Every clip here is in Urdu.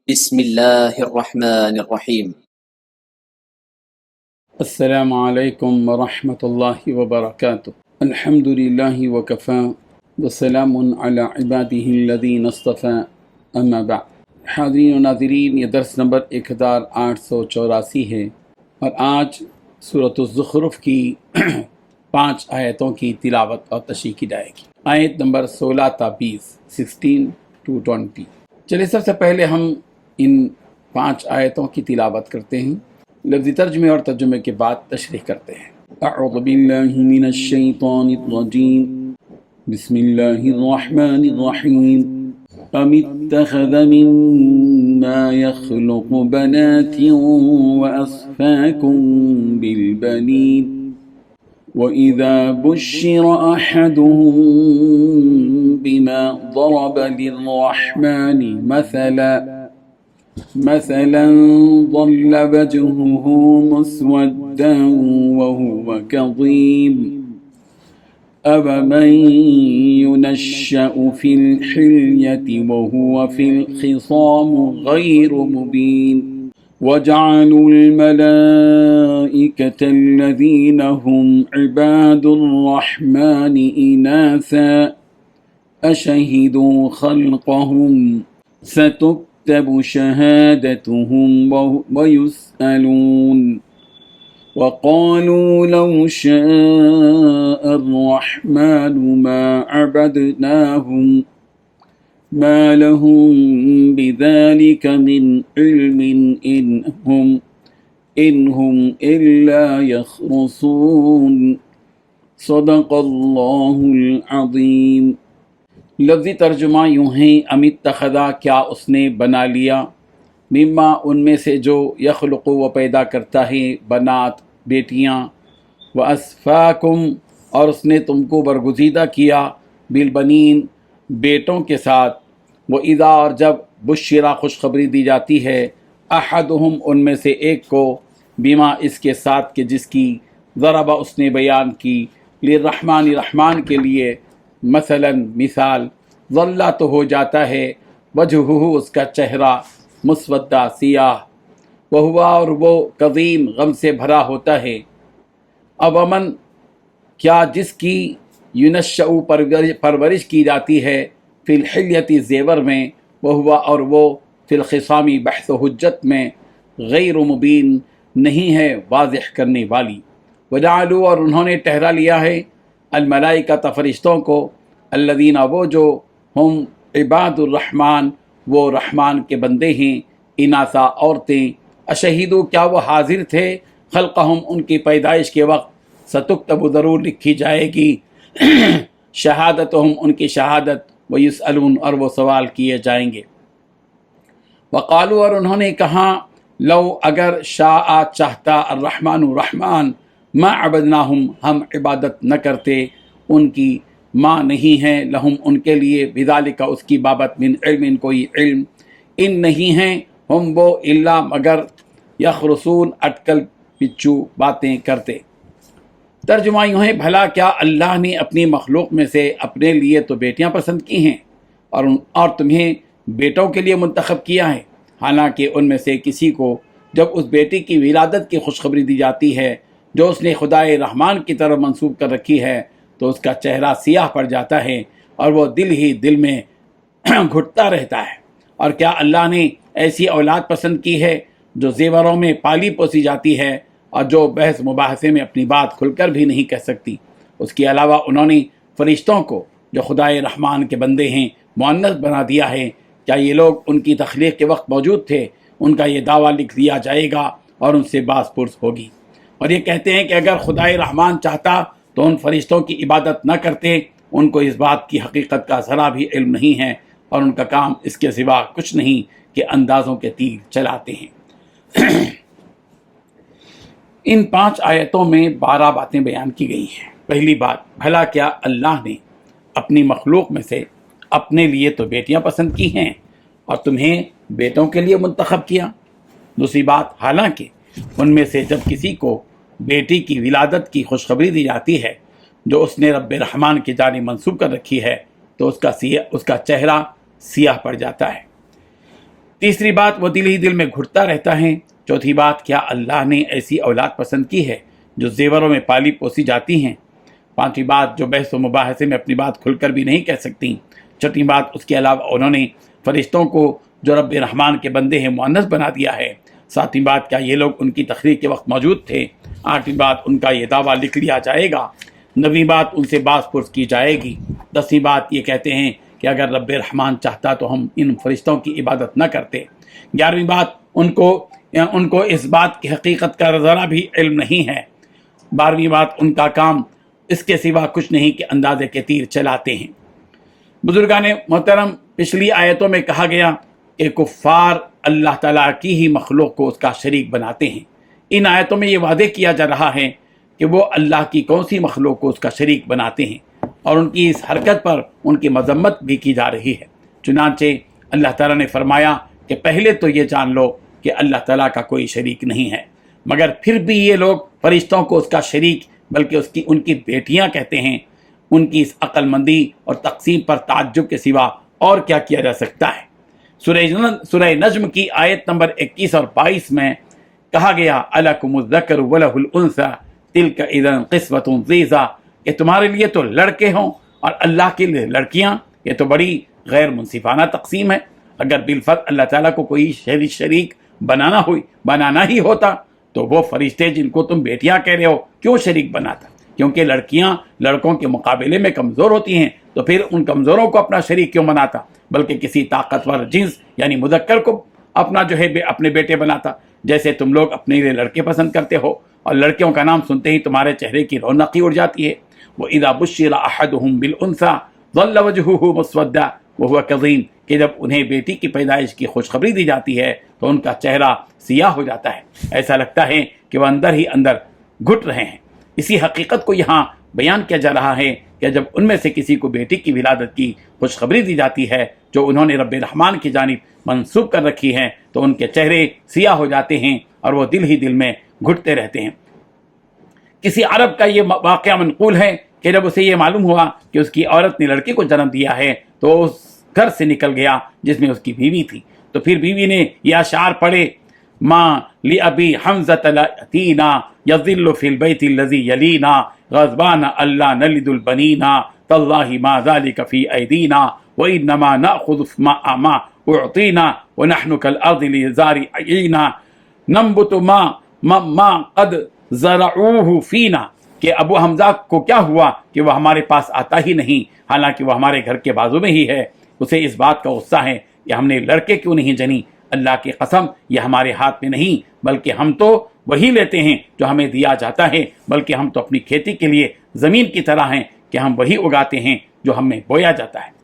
بسم الله الرحمن الرحيم. السلام علیکم ورحمۃ اللہ وبرکاتہ۔ الحمد للہ وکفا وسلام علی عبادہ الذین اصطفیٰ اما بعد۔ حاضرین و ناظرین، یہ درس نمبر 1884 ہے اور آج سورۃ الزخرف کی 5 آیتوں کی تلاوت اور تشریح کی جائے گی۔ آیت نمبر 16 تا 20، 16 to 20۔ چلیے سب سے پہلے ہم ان 5 آیتوں کی تلاوت کرتے ہیں، لفظی ترجمے اور ترجمے کے بعد تشریح کرتے ہیں۔ اعوذ باللہ من الشیطان الرجیم، بسم اللہ الرحمن الرحیم۔ ام اتخذ مما يخلق بنات وأصفاكم بالبنين وإذا بشر أحدهم بما ضرب للرحمن مثلا ظل وجهه مسودا وهو كظيم أفمن ينشأ في الحلية وهو في الخصام غير مبين وجعلوا الملائكة الذين هم عباد الرحمن إناثا أشهدوا خلقهم ستكتب شهادتهم ويسألون وقالوا لو شاء الرحمن ما عبدناهم ما لهم بذلك من علم إن هم إلا يخرصون صدق اللہ العظیم۔ لفظی ترجمہ یوں ہیں، ام اتخذا، کیا اس نے بنا لیا، مما ان میں سے جو، یخلق وہ پیدا کرتا ہے، بنات بیٹیاں، واسفاکم اور اس نے تم کو برگزیدہ کیا، بالبنین بیٹوں کے ساتھ، وَإِذَا اور جب بشرا خوشخبری دی جاتی ہے، احدہم ان میں سے ایک کو، بما اس کے ساتھ کہ جس کی، ضرب اس نے بیان کی، للرحمن رحمان کے لیے، مثلا مثال، ظلہ تو ہو جاتا ہے، وجہہ اس کا چہرہ، مسودہ سیاہ، وہوا اور وہ، کظیم غم سے بھرا ہوتا ہے، اب امن کیا جس کی، ینشأ پرورش کی جاتی ہے، فی الحلیتی زیور میں، وہوا اور وہ، فی الخصامی بحث و حجت میں، غیر مبین نہیں ہے واضح کرنے والی، وجعلوا اور انہوں نے ٹھہرا لیا ہے، الملائکۃ فرشتوں کو، الذین وہ جو، ہم عباد الرحمن وہ رحمان کے بندے ہیں، اناثا عورتیں، اشہیدو کیا وہ حاضر تھے، خلقہم ان کی پیدائش کے وقت، ستکتب ضرور لکھی جائے گی، شہادتہم ان کی شہادت، ویسألون اور وہ سوال کیے جائیں گے، وقالوا اور انہوں نے کہا، لو اگر شاء چاہتا، الرحمن رحمان، ما عبدناہم ہم عبادت نہ کرتے ان کی، ما نہیں ہے، لہم ان کے لیے، بذالک اس کی بابت، من علم کوئی علم، ان نہیں ہیں، ہم وہ، الا مگر، یخرصون اٹکل پچو باتیں کرتے۔ ترجمہ یوں ہے، بھلا کیا اللہ نے اپنی مخلوق میں سے اپنے لیے تو بیٹیاں پسند کی ہیں اور تمہیں بیٹوں کے لیے منتخب کیا ہے، حالانکہ ان میں سے کسی کو جب اس بیٹی کی ولادت کی خوشخبری دی جاتی ہے جو اس نے خدائے رحمان کی طرف منسوب کر رکھی ہے، تو اس کا چہرہ سیاہ پڑ جاتا ہے اور وہ دل ہی دل میں گھٹتا رہتا ہے۔ اور کیا اللہ نے ایسی اولاد پسند کی ہے جو زیوروں میں پالی پوسی جاتی ہے اور جو بحث مباحثے میں اپنی بات کھل کر بھی نہیں کہہ سکتی؟ اس کے علاوہ انہوں نے فرشتوں کو جو خدائے رحمان کے بندے ہیں مؤنث بنا دیا ہے۔ کیا یہ لوگ ان کی تخلیق کے وقت موجود تھے؟ ان کا یہ دعویٰ لکھ دیا جائے گا اور ان سے باز پرس ہوگی۔ اور یہ کہتے ہیں کہ اگر خدائے رحمان چاہتا تو ان فرشتوں کی عبادت نہ کرتے، ان کو اس بات کی حقیقت کا ذرا بھی علم نہیں ہے اور ان کا کام اس کے سوا کچھ نہیں کہ اندازوں کے تیر چلاتے ہیں۔ ان 5 آیتوں میں 12 باتیں بیان کی گئی ہیں۔ پہلی بات، بھلا کیا اللہ نے اپنی مخلوق میں سے اپنے لیے تو بیٹیاں پسند کی ہیں اور تمہیں بیٹوں کے لیے منتخب کیا؟ دوسری بات، حالانکہ ان میں سے جب کسی کو بیٹی کی ولادت کی خوشخبری دی جاتی ہے جو اس نے رب رحمان کی جانب منسوب کر رکھی ہے تو اس کا چہرہ سیاہ پڑ جاتا ہے۔ تیسری بات وہ دل ہی دل میں گھٹتا رہتا ہے۔ چوتھی بات کیا اللہ نے ایسی اولاد پسند کی ہے جو زیوروں میں پالی پوسی جاتی ہیں۔ پانچویں بات جو بحث و مباحثے میں اپنی بات کھل کر بھی نہیں کہہ سکتی۔ چھٹی بات اس کے علاوہ انہوں نے فرشتوں کو جو رب رحمان کے بندے ہیں مؤنث بنا دیا ہے۔ ساتویں بات کیا یہ لوگ ان کی تقریر کے وقت موجود تھے۔ آٹھویں بات ان کا یہ دعویٰ لکھ لیا جائے گا۔ نویں بات ان سے باز پرس کی جائے گی۔ دسویں بات یہ کہتے ہیں کہ اگر رب رحمان چاہتا تو ہم ان فرشتوں کی عبادت نہ کرتے۔ گیارہویں بات ان کو اس بات کی حقیقت کا ذرا بھی علم نہیں ہے۔ بارہویں بات ان کا کام اس کے سوا کچھ نہیں کہ اندازے کے تیر چلاتے ہیں۔ بزرگان محترم، پچھلی آیتوں میں کہا گیا کہ کفار اللہ تعالیٰ کی ہی مخلوق کو اس کا شریک بناتے ہیں۔ ان آیتوں میں یہ وعدے کیا جا رہا ہے کہ وہ اللہ کی کون سی مخلوق کو اس کا شریک بناتے ہیں، اور ان کی اس حرکت پر ان کی مذمت بھی کی جا رہی ہے۔ چنانچہ اللہ تعالیٰ نے فرمایا کہ پہلے تو یہ جان لو کہ اللہ تعالیٰ کا کوئی شریک نہیں ہے، مگر پھر بھی یہ لوگ فرشتوں کو اس کا شریک بلکہ ان کی بیٹیاں کہتے ہیں۔ ان کی اس عقل مندی اور تقسیم پر تعجب کے سوا اور کیا کیا جا سکتا ہے؟ سورہ نجم کی آیت نمبر 21 اور 22 میں کہا گیا اَلَكُمُ الذَّكَرُ وَلَهُ الْأُنثَىٰ تِلْكَ إِذًا قِسْمَةٌ ضِیزَىٰ، کہ تمہارے لیے تو لڑکے ہوں اور اللہ کے لیے لڑکیاں، یہ تو بڑی غیر منصفانہ تقسیم ہے۔ اگر بالفرض اللہ تعالیٰ کو کوئی شریک بنانا ہی ہوتا تو وہ فرشتے جن کو تم بیٹیاں کہہ رہے ہو کیوں شریک بناتا؟ کیونکہ لڑکیاں لڑکوں کے مقابلے میں کمزور ہوتی ہیں، تو پھر ان کمزوروں کو اپنا شریک کیوں بناتا؟ بلکہ کسی طاقتور جنس یعنی مذکر کو اپنا اپنے بیٹے بناتا، جیسے تم لوگ اپنے لیے لڑکے پسند کرتے ہو اور لڑکیوں کا نام سنتے ہی تمہارے چہرے کی رونق ہی اڑ جاتی ہے۔ وَإِذَا بُشِّرَ أَحَدُهُمْ بِالْأُنثَىٰ ظَلَّ وَجْهُهُ مُسْوَدًّا وَهُوَ كَظِيمٌ، کہ جب انہیں بیٹی کی پیدائش کی خوشخبری دی جاتی ہے تو ان کا چہرہ سیاہ ہو جاتا ہے، ایسا لگتا ہے کہ وہ اندر ہی اندر گھٹ رہے ہیں۔ اسی حقیقت کو یہاں بیان کیا جا رہا ہے کہ جب ان میں سے کسی کو بیٹی کی ولادت کی خوشخبری دی جاتی ہے جو انہوں نے رب رحمان کی جانب منسوب کر رکھی ہے تو ان کے چہرے سیاہ ہو جاتے ہیں اور وہ دل ہی دل میں گھٹتے رہتے ہیں۔ کسی عرب کا یہ واقعہ منقول ہے کہ جب اسے یہ معلوم ہوا کہ اس کی عورت نے لڑکے کو جنم دیا ہے تو اس گھر سے نکل گیا جس میں اس کی بیوی تھی، تو پھر بیوی نے یہ اشعار پڑھے ماں لأبی حمزۃ لأتینا یظل فی البیت الذی یلینا غضبان اللہ نلد البنینا تاللہ ما ذلک فی ایدینا وانما نأخذ ما اعطینا ونحن کالارض لزارعینا ننبت ما قد زرعوہ فینا، کہ ابو حمزہ کو کیا ہوا کہ وہ ہمارے پاس آتا ہی نہیں، حالانکہ وہ ہمارے گھر کے بازو میں ہی ہے۔ اسے اس بات کا غصہ ہے کہ ہم نے لڑکے کیوں نہیں جنی۔ اللہ کی قسم یہ ہمارے ہاتھ میں نہیں، بلکہ ہم تو وہی لیتے ہیں جو ہمیں دیا جاتا ہے، بلکہ ہم تو اپنی کھیتی کے لیے زمین کی طرح ہیں کہ ہم وہی اگاتے ہیں جو ہمیں بویا جاتا ہے۔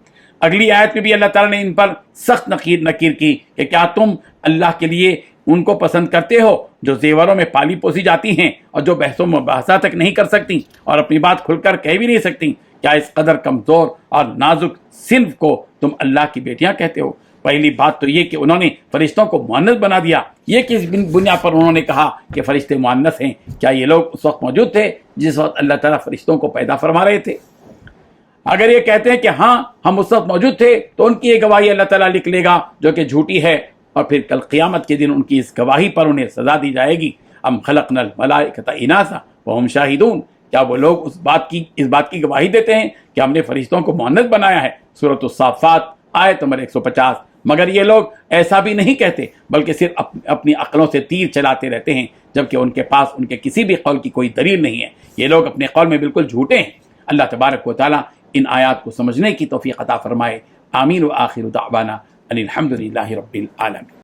اگلی آیت میں بھی اللہ تعالیٰ نے ان پر سخت نکیر کی کہ کیا تم اللہ کے لیے ان کو پسند کرتے ہو جو زیوروں میں پالی پوسی جاتی ہیں اور جو بحث و مباحثہ تک نہیں کر سکتی اور اپنی بات کھل کر کہہ بھی نہیں سکتی؟ کیا اس قدر کمزور اور نازک صنف کو تم اللہ کی بیٹیاں کہتے ہو؟ پہلی بات تو یہ کہ انہوں نے فرشتوں کو مؤنث بنا دیا۔ یہ کس بنیاد پر انہوں نے کہا کہ فرشتے مؤنث ہیں؟ کیا یہ لوگ اس وقت موجود تھے جس وقت اللہ تعالیٰ فرشتوں کو پیدا فرما رہے تھے؟ اگر یہ کہتے ہیں کہ ہاں ہم اس وقت موجود تھے تو ان کی یہ گواہی اللہ تعالیٰ لکھ لے گا جو کہ جھوٹی ہے، اور پھر کل قیامت کے دن ان کی اس گواہی پر انہیں سزا دی جائے گی۔ ام خلقنا الملائکۃ اناثا وہم شاہدون، کیا وہ لوگ اس بات کی گواہی دیتے ہیں کہ ہم نے فرشتوں کو مؤنث بنایا ہے؟ سورۃ الصافات آیت نمبر 150۔ مگر یہ لوگ ایسا بھی نہیں کہتے، بلکہ صرف اپنی عقلوں سے تیر چلاتے رہتے ہیں، جبکہ ان کے پاس ان کے کسی بھی قول کی کوئی دلیل نہیں ہے۔ یہ لوگ اپنے قول میں بالکل جھوٹے ہیں۔ اللہ تبارک و تعالیٰ ان آیات کو سمجھنے کی توفیق عطا فرمائے۔ آمین۔ وآخر دعوانا ان الحمد للہ رب العالمین۔